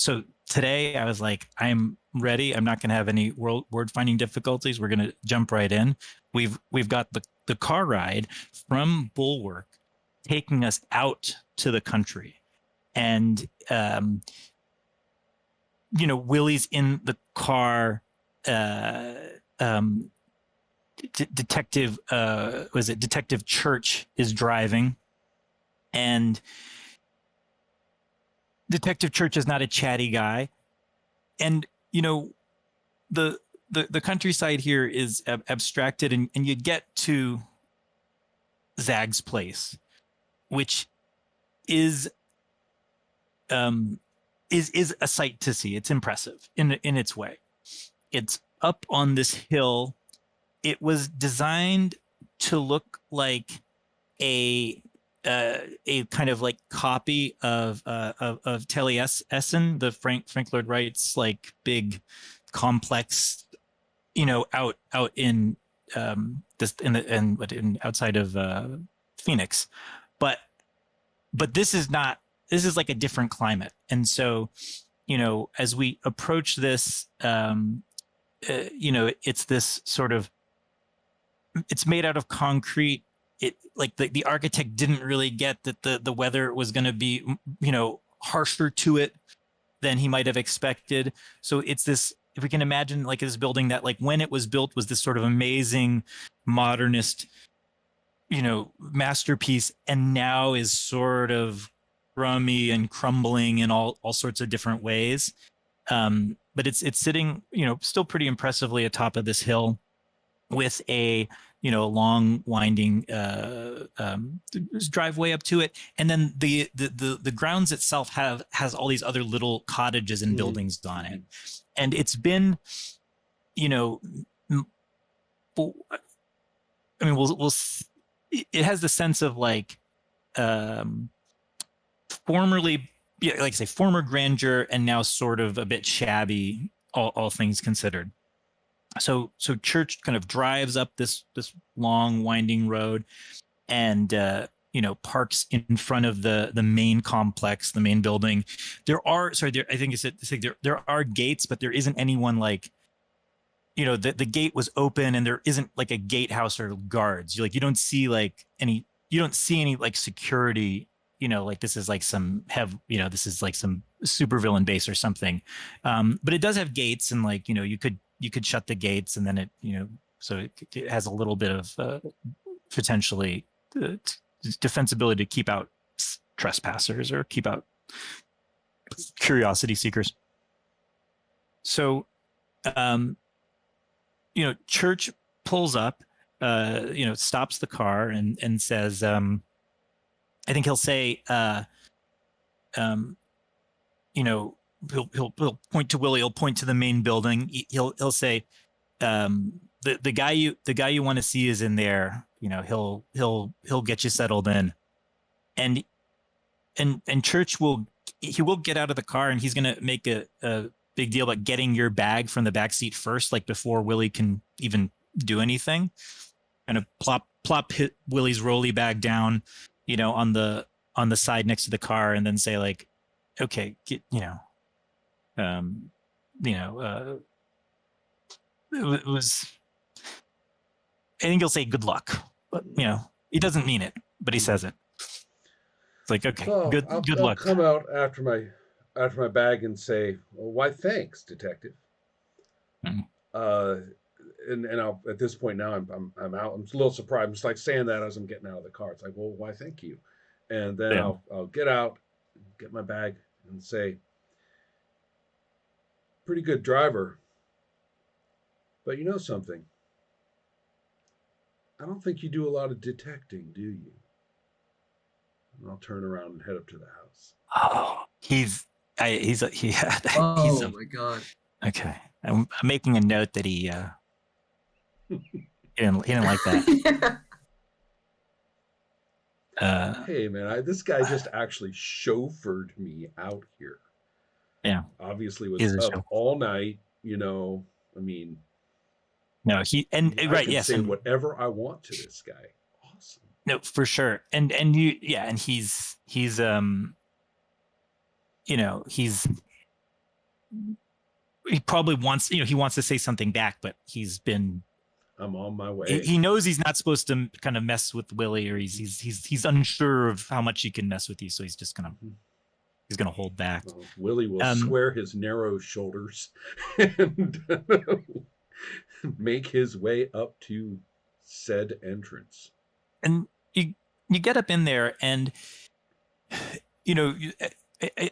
So today I was like, I'm ready. I'm not going to have any word finding difficulties. We're going to jump right in. We've got the car ride from Bulwark taking us out to the country, and Willie's in the car. Uh, um, Detective was it Detective Church is driving, and Detective Church is not a chatty guy, and the the countryside here is abstracted, and you get to Zag's place, which is um is a sight to see. It's impressive in its way. It's up on this hill. It was designed to look like a a kind of like copy of Taliesin, the Frank Lloyd Wright's like big complex, out in this in outside of Phoenix, but this is not. This is like a different climate, and so as we approach this, it's this sort of, it's made out of concrete. It like the architect didn't really get that the weather was going to be harsher to it than he might have expected. So it's this, if we can imagine like this building that like when it was built was this sort of amazing modernist masterpiece, and now is sort of crummy and crumbling in all sorts of different ways. But it's sitting still pretty impressively atop of this hill with a long winding driveway up to it, and then the grounds itself has all these other little cottages and buildings on it, and it's been we'll it has the sense of like formerly, like I say, former grandeur, and now sort of a bit shabby, all things considered. So Church kind of drives up this long winding road, and parks in front of the main complex, the main building. I think there are gates, but there isn't anyone like, the gate was open, and there isn't like a gatehouse or guards. You don't see any like security. Like this is like this is like some supervillain base or something. But it does have gates, and like you could shut the gates, and then it so it has a little bit of potentially defensibility to keep out trespassers or keep out curiosity seekers. So Church pulls up, stops the car, and says, I think he'll say, he'll point to Willie. He'll point to the main building. He'll say, the guy you want to see is in there. He'll get you settled in, and Church will get out of the car, and he's gonna make a big deal about getting your bag from the back seat first, like before Willie can even do anything. Kind of plop hit Willie's rolly bag down, on the side next to the car, and then say like, okay, it was, I think he'll say good luck, but he doesn't mean it, but he says it. It's like, okay, good I'll luck. come out after my bag and say, well, why thanks, detective. Mm. And I'll, at this point now I'm out. I'm a little surprised. I'm just like saying that as I'm getting out of the car. It's like, well, why thank you? And then Yeah. I'll get out, get my bag, and say, pretty good driver, but you know something? I don't think you do a lot of detecting, do you? And I'll turn around and head up to the house. Oh, Oh my god. Okay. I'm making a note that he didn't like that. Hey man, this guy just actually chauffeured me out here. Yeah. Obviously was up all night, I mean, no, I can say whatever I want to this guy. Awesome. No, for sure. And he's he probably wants, he wants to say something back, but I'm on my way. he knows he's not supposed to kind of mess with Willie, or he's unsure of how much he can mess with you, so he's gonna hold back. Willie will Um, square his narrow shoulders and make his way up to said entrance. and you get up in there, and I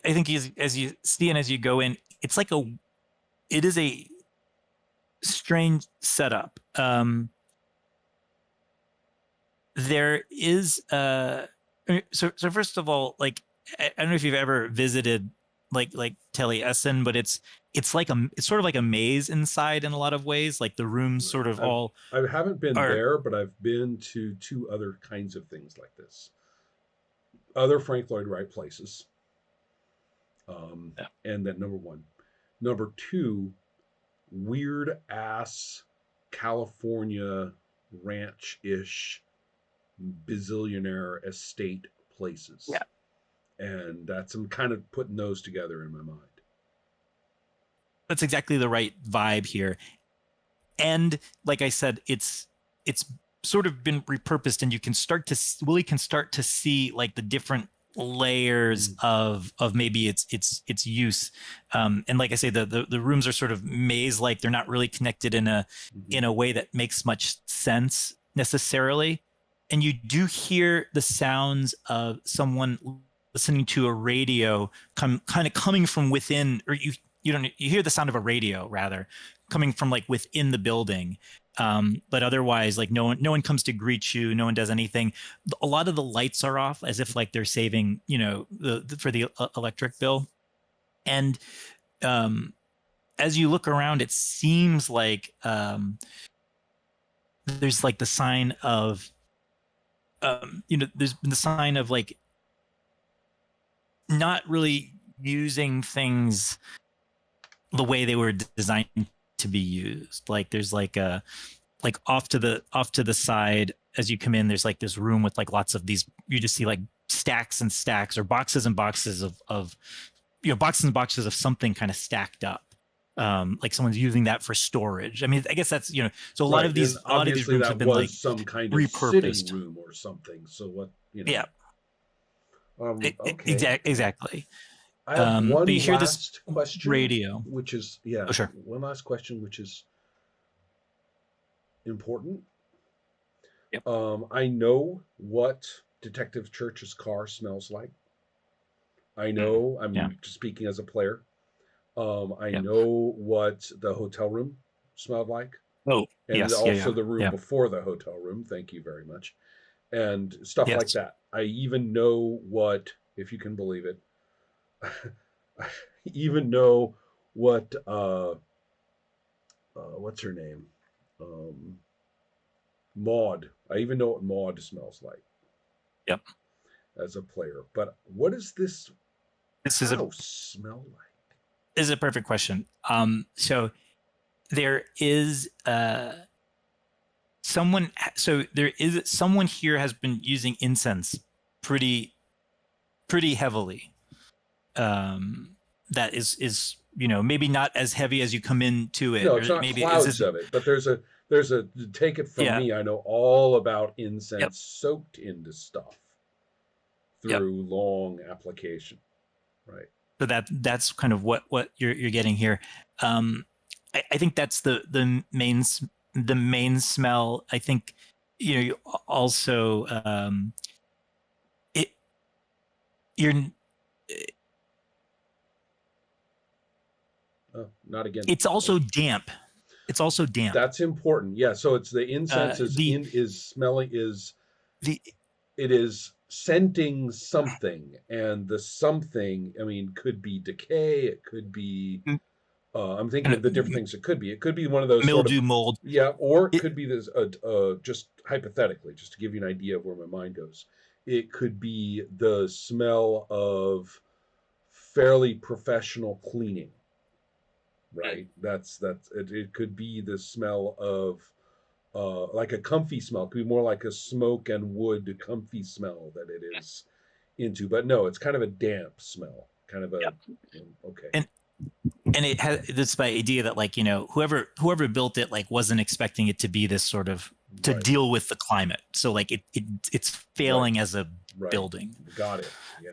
think as you see and as you go in, it is a strange setup. There is so first of all, like, I don't know if you've ever visited like Taliesin, but it's sort of like a maze inside in a lot of ways. Like the rooms sort of all I haven't been are. there, but I've been to two other kinds of things like this. Other Frank Lloyd Wright places. Yeah. And that number one. Number two, weird ass California ranch ish bazillionaire estate places. Yeah. And I'm kind of putting those together in my mind. That's exactly the right vibe here. And like I said, it's sort of been repurposed, and Willie can start to see like the different layers of maybe its use. And like I say, the rooms are sort of maze like. They're not really connected in a way that makes much sense necessarily. And you do hear the sounds of someone listening to a radio kind of coming from within, or you hear the sound of a radio rather coming from like within the building. But otherwise, like no one comes to greet you. No one does anything. A lot of the lights are off, as if like they're saving, for the electric bill. And as you look around, it seems like there's like the sign of, there's been the sign of like not really using things the way they were designed to be used. Like there's like off to the side as you come in, there's like this room with like lots of these, you just see like stacks and stacks, or boxes and boxes of boxes and boxes of something kind of stacked up. Like someone's using that for storage. I mean, I guess that's, so a lot of these rooms have been like some kind repurposed. of sitting room or something. So what, Yeah. Okay. Exactly. I have one but you hear last this question, radio, which is Oh, sure. one last question, which is important. Yep. I know what Detective Church's car smells like. I know. I'm just speaking as a player. I know what the hotel room smelled like. Oh, and yes, also the room before the hotel room. Thank you very much. And stuff like that. I even know what, if you can believe it, I even know what what's her name? Maud. I even know what Maud smells like. Yep. As a player. But what does this house smell like? Is a perfect question. So there is someone here has been using incense pretty heavily. That is maybe not as heavy as you come into it. No, it's not maybe clouds of it, but there's a take it from me. I know all about incense soaked into stuff through long application, right? So that's kind of what you're getting here. I think that's the main smell. I think you also not again. It's also damp. That's important. Yeah. So it's the incense is smelling it is scenting something, and the something, I mean, could be decay. It could be. I'm thinking of the different things it could be. It could be one of those mildew, mold. Yeah, or it could be this. Just hypothetically, just to give you an idea of where my mind goes, it could be the smell of fairly professional cleaning. Right. That's it could be the smell of like a comfy smell. It could be more like a smoke and wood comfy smell that it is into. But no, it's kind of a damp smell. Kind of a okay. and it has this idea that like, you know, whoever built it like wasn't expecting it to be this sort of to Right. deal with the climate. So like it's Right. failing as a Right. building. Got it. Yeah.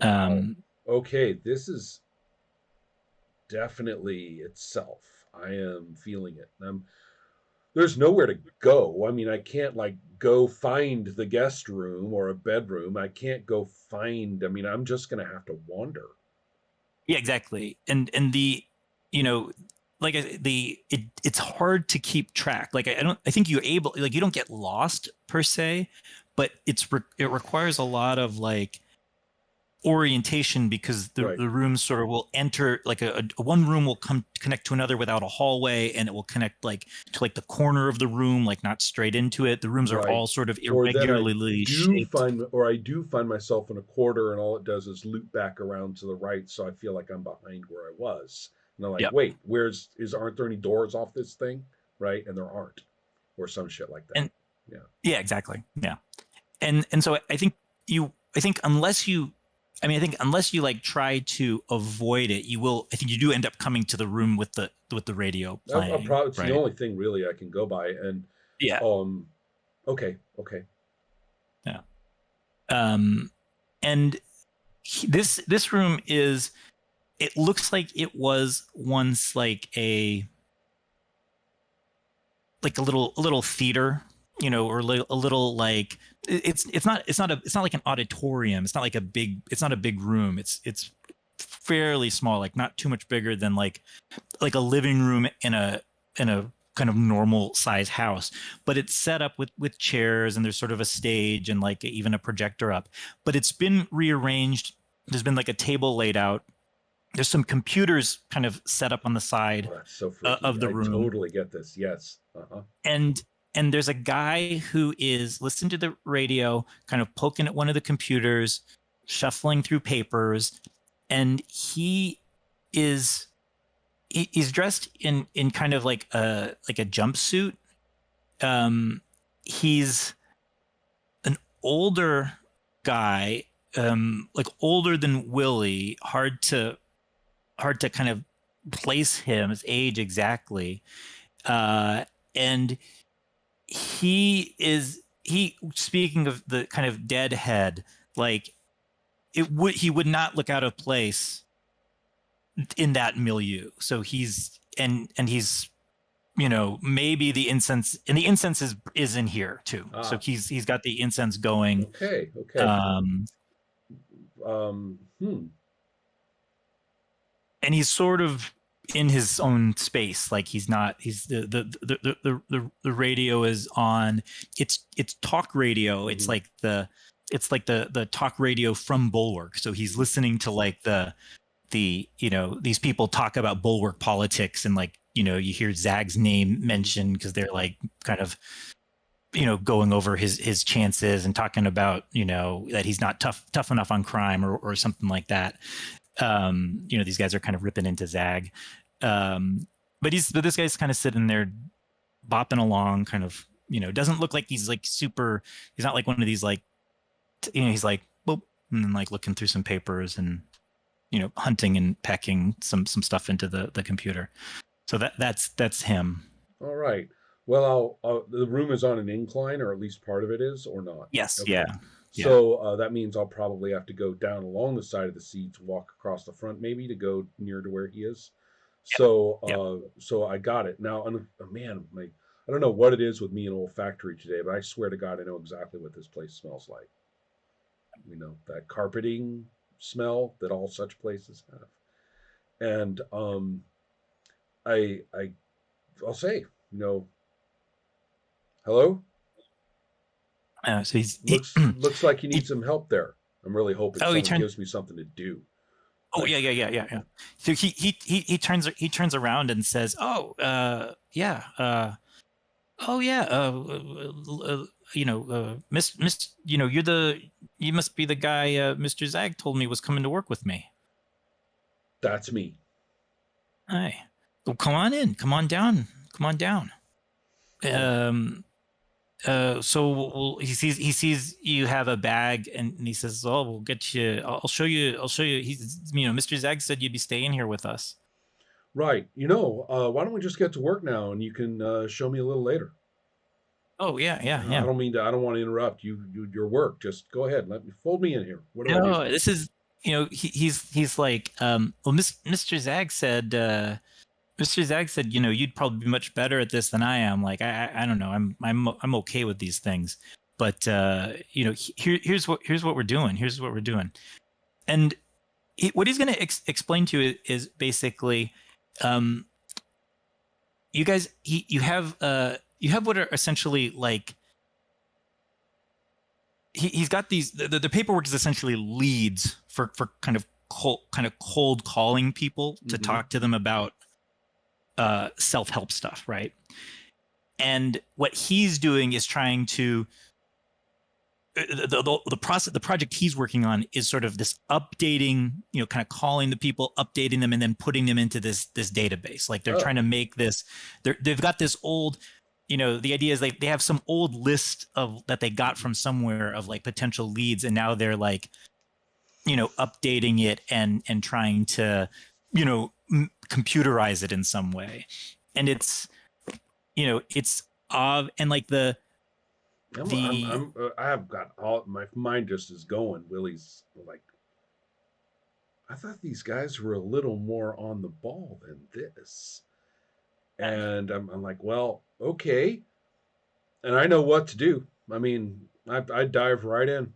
Wow. Um, Okay, this is definitely itself. I am feeling it. There's nowhere to go. I mean, I can't like go find the guest room or a bedroom. I can't go find. I mean, I'm just gonna have to wander. yeah, exactly. And the, you know, like it's hard to keep track. Like I don't, I think you're able, like you don't get lost per se, but it requires a lot of like orientation because Right. the rooms sort of will enter like a one room will come connect to another without a hallway, and it will connect like to like the corner of the room, like not straight into it. The rooms are Right. all sort of Or then irregularly shaped. I do find myself in a quarter, and all it does is loop back around to the right, so I feel like I'm behind where I was. And I'm like, Yep. wait, aren't there any doors off this thing? Right? And there aren't, or some shit like that. And Yeah. yeah, exactly. Yeah. And so I think unless you, I mean, I think unless you like try to avoid it, you will, I think you do end up coming to the room with the radio playing, It's the right? only thing really I can go by. And Yeah. um, okay, okay, Yeah. Um, and this room is, it looks like it was once like a little theater, you know, or a little like it's not like an auditorium. It's not like it's not a big room. It's fairly small, like not too much bigger than like a living room in a kind of normal size house, but it's set up with chairs, and there's sort of a stage and like even a projector up, but it's been rearranged. There's been like a table laid out. There's some computers kind of set up on the side oh, that's so freaky. of the I room, totally get this. Yes. Uh-huh. and there's a guy who is listening to the radio, kind of poking at one of the computers, shuffling through papers, and is he's dressed in kind of like a jumpsuit. He's an older guy, like older than Willie. Hard to kind of place him his age exactly. And he speaking of the kind of deadhead, like he would not look out of place in that milieu. So he's, you know, maybe the incense, and the incense is in here too. So Ah, he's got the incense going. okay, okay. Um, Hmm. and he's sort of in his own space. Like he's the radio is on. It's talk radio. Mm-hmm. It's like the talk radio from Bulwark. So he's listening to like you know, these people talk about Bulwark politics, and like, you know, you hear Zag's name mentioned because they're like kind of, you know, going over his chances and talking about, you know, that he's not tough enough on crime or something like that. You know, these guys are kind of ripping into Zag. But this guy's kind of sitting there bopping along, kind of, you know, doesn't look like he's like super, he's not like one of these like, you know, he's like, boop, and then like looking through some papers and, you know, hunting and pecking some stuff into the computer. So that's him. All right. Well, the room is on an incline, or at least part of it is, or not. Yes. Okay. Yeah. Yeah. So that means I'll probably have to go down along the side of the seat to walk across the front, maybe to go near to where he is. Yep. So, Yep. so I got it now. Man, I don't know what it is with me and olfactory today, but I swear to God, I know exactly what this place smells like. You know, that carpeting smell that all such places have. And I I'll say, you know, hello. So Looks like you he need some help there. I'm really hoping oh he someone turned gives me something to do. oh Like, yeah. So he turns around and says, "Oh, yeah, oh yeah, you know, Miss, you know, you must be the guy Mr. Zag told me was coming to work with me. that's me. Hi, well, come on in, come on down, come on down." Oh, Um, he sees you have a bag, and he says, "Oh, we'll get you. I'll show you. I'll show you." Mr. Zag said you'd be staying here with us. Right. Why don't we just get to work now and you can show me a little later? Oh yeah, yeah, yeah. I don't want to interrupt your work. Just go ahead. Let me fold me in here. What do I do? No, this is he's like, well, Mr. Zag said, Mr. Zag said, you'd probably be much better at this than I am. Like, I don't know, I'm okay with these things, but here's what we're doing. Here's what we're doing, and what he's going to explain to you is basically, um, you guys, you have what are essentially like, he's got these, the paperwork is essentially leads for kind of cold calling people to Mm-hmm. talk to them about self-help stuff, right? And what he's doing is trying to the project he's working on is sort of this updating, kind of calling the people, updating them, and then putting them into this database. Like they're trying to make this, they've got this old, the idea is they have some old list of that they got from somewhere of like potential leads, and now they're like, updating it and trying to, computerize it in some way. And it's, it's and like I have got all my mind just is going. Willie's like, I thought these guys were a little more on the ball than this, and I'm like, well, okay, and I know what to do. I mean, I dive right in.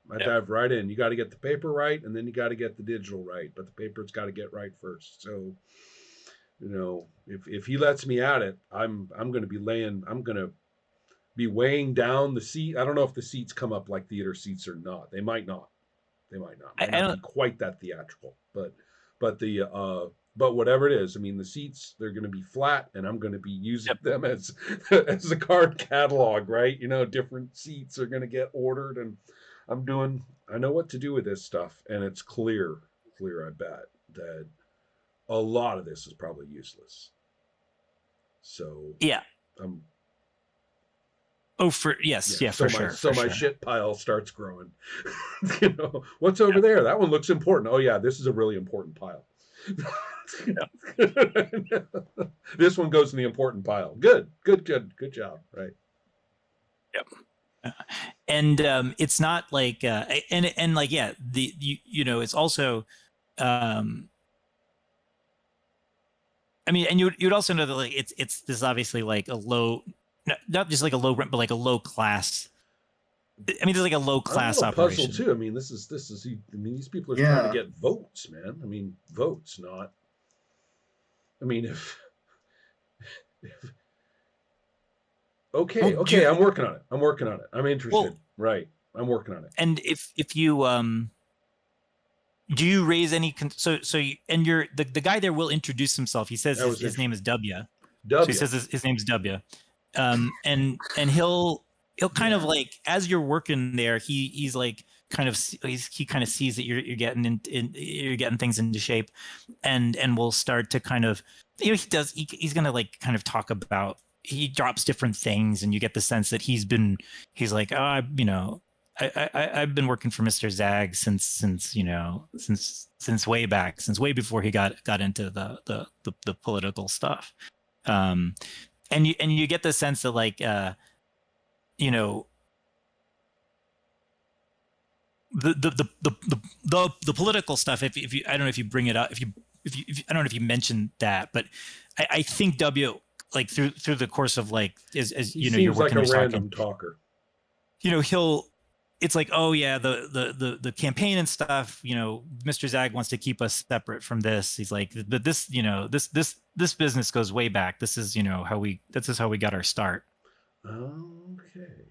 I dive right in. You got to get the paper right, and then you got to get the digital right. But the paper's got to get right first. So, if he lets me at it, I'm going to be laying. I'm going to be weighing down the seat. I don't know if the seats come up like theater seats or not. They might not. They might not. Might not be quite that theatrical. But whatever it is, I mean, the seats, they're going to be flat, and I'm going to be using them as as a card catalog, right? Different seats are going to get ordered, and I know what to do with this stuff, and it's clear, I bet, that a lot of this is probably useless. So yeah. Oh, for yes, yeah, for sure. So my shit pile starts growing. What's over there? That one looks important. Oh yeah, this is a really important pile. This one goes in the important pile. Good job. Right. Yep. And it's not like and like, yeah, it's also I mean, and you'd also know that like it's this obviously like a low, not just like a low rent, but like a low class. I mean, there's like a low class operation too. I mean, this is. I mean, these people are trying to get votes, man. I mean, votes, not. I mean, if okay, I'm working on it. I'm interested. Well, right, I'm working on it. And if you do you raise any and you're the guy there will introduce himself. He says his name is W. So he says his name's W. And he'll kind of like, as you're working there, he's like kind of he kind of sees that you're getting you're getting things into shape, and we'll start to kind of, he's gonna like kind of talk about, he drops different things, and you get the sense that he's like, I've been working for Mr. Zag since way back, since way before he got into the political stuff. And you get the sense that like the political stuff, if you, I don't know if you bring it up, if you I don't know if you mentioned that, but I think W, like through the course of like, as you're working, like a random talker. It's like, oh yeah, the campaign and stuff, Mr. Zag wants to keep us separate from this. He's like, but this, this business goes way back. This is, how we got our start. Okay.